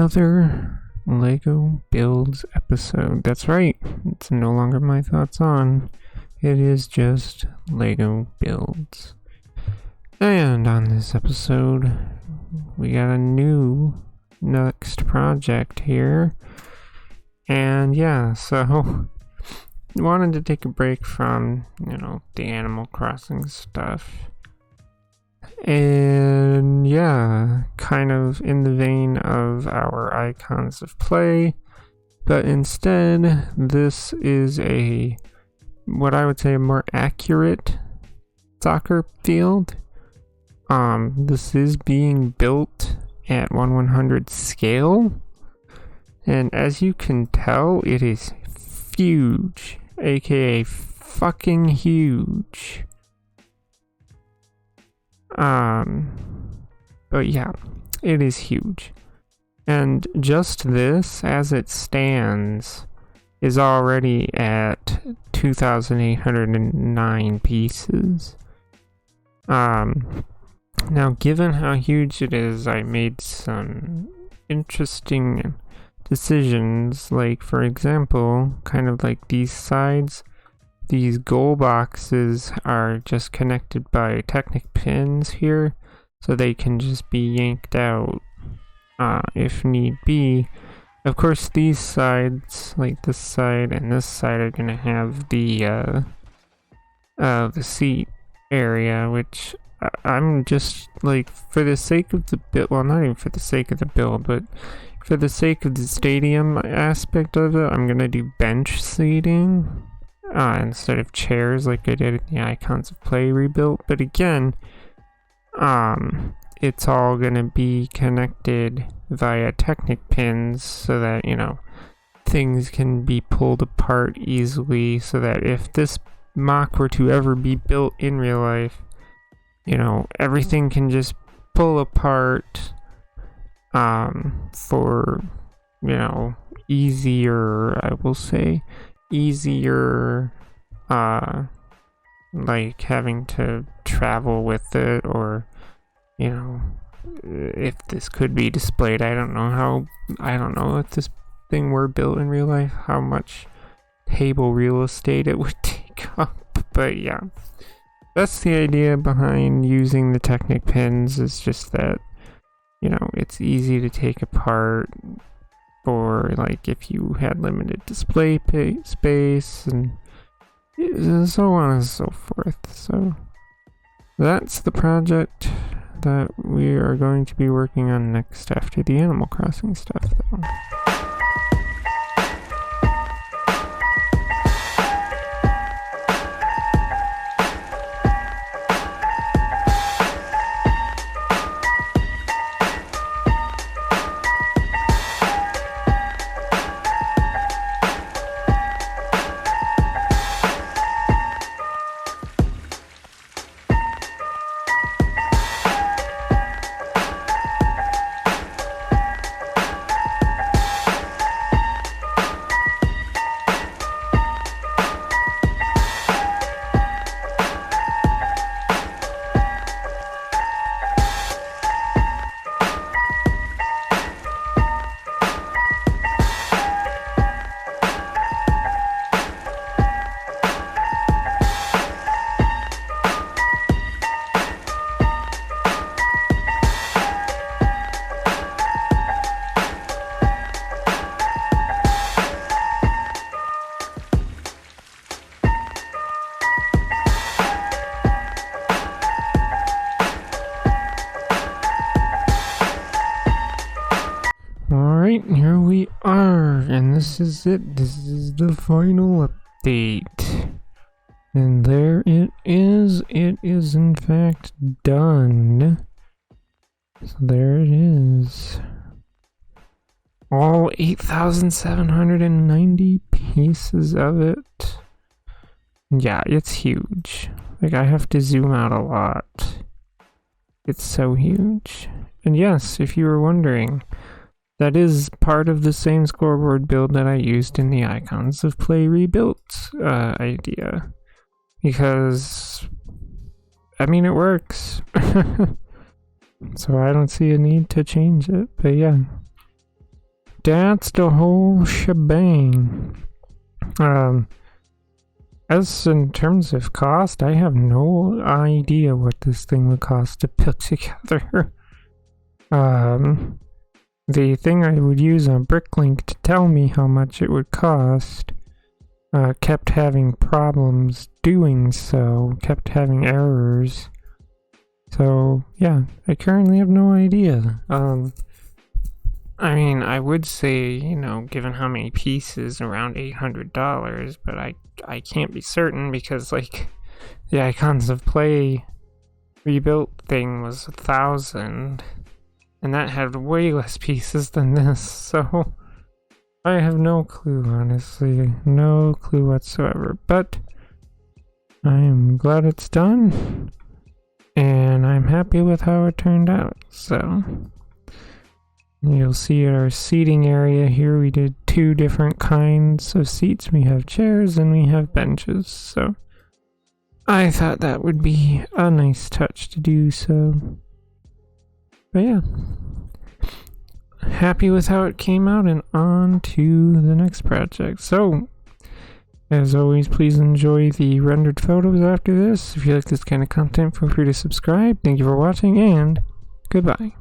another Lego Builds episode. That's right, it's no longer my thoughts on, it is just Lego Builds. And on this episode, we got a new next project here. And yeah, so wanted to take a break from, the Animal Crossing stuff. And yeah, kind of in the vein of our icons of play, but instead this is what I would say a more accurate soccer field. This is being built at 1/100 scale, and as you can tell, it is huge, aka fucking huge. But yeah, it is huge. And just this, as it stands, is already at 2,809 pieces. Now, given how huge it is, I made some interesting decisions, like, for example, kind of like these sides. These goal boxes are just connected by Technic pins here, so they can just be yanked out if need be. Of course, these sides, like this side and this side, are gonna have the seat area, which I'm just, like, for the sake of the build, well, not even for the sake of the build, but for the sake of the stadium aspect of it, I'm gonna do bench seating instead of chairs like I did in the Icons of Play rebuilt. But again, it's all gonna be connected via Technic pins so that, things can be pulled apart easily, so that if this MOC were to ever be built in real life, everything can just pull apart for, easier, I will say, like having to travel with it, or if this could be displayed. I don't know if this thing were built in real life, how much table real estate it would take up. But yeah, that's the idea behind using the Technic pins, is just that it's easy to take apart for, like, if you had limited display space and so on and so forth. So that's the project that we are going to be working on next after the Animal Crossing stuff, though. Alright, here we are, and this is it. This is the final update. And there it is. It is in fact done. So there it is. All 8,790 pieces of it. Yeah, it's huge. Like, I have to zoom out a lot. It's so huge. And yes, if you were wondering, that is part of the same scoreboard build that I used in the Icons of Play rebuilt idea. Because, I mean, it works. So I don't see a need to change it, but yeah. that's the whole shebang. As in terms of cost, I have no idea what this thing would cost to put together. The thing I would use on Bricklink to tell me how much it would cost kept having problems doing so, kept having errors. So, yeah, I currently have no idea. I mean, I would say, you know, given how many pieces, around $800, but I can't be certain because, like, the Icons of Play rebuilt thing was 1,000, and that had way less pieces than this, so I have no clue, honestly. No clue whatsoever, but I am glad it's done, and I'm happy with how it turned out, so... You'll see our seating area here, we did 2 different kinds of seats. We have chairs and we have benches, so I thought that would be a nice touch to do so. But yeah, happy with how it came out and on to the next project. So, as always, please enjoy the rendered photos after this. If you like this kind of content, feel free to subscribe. Thank you for watching and goodbye.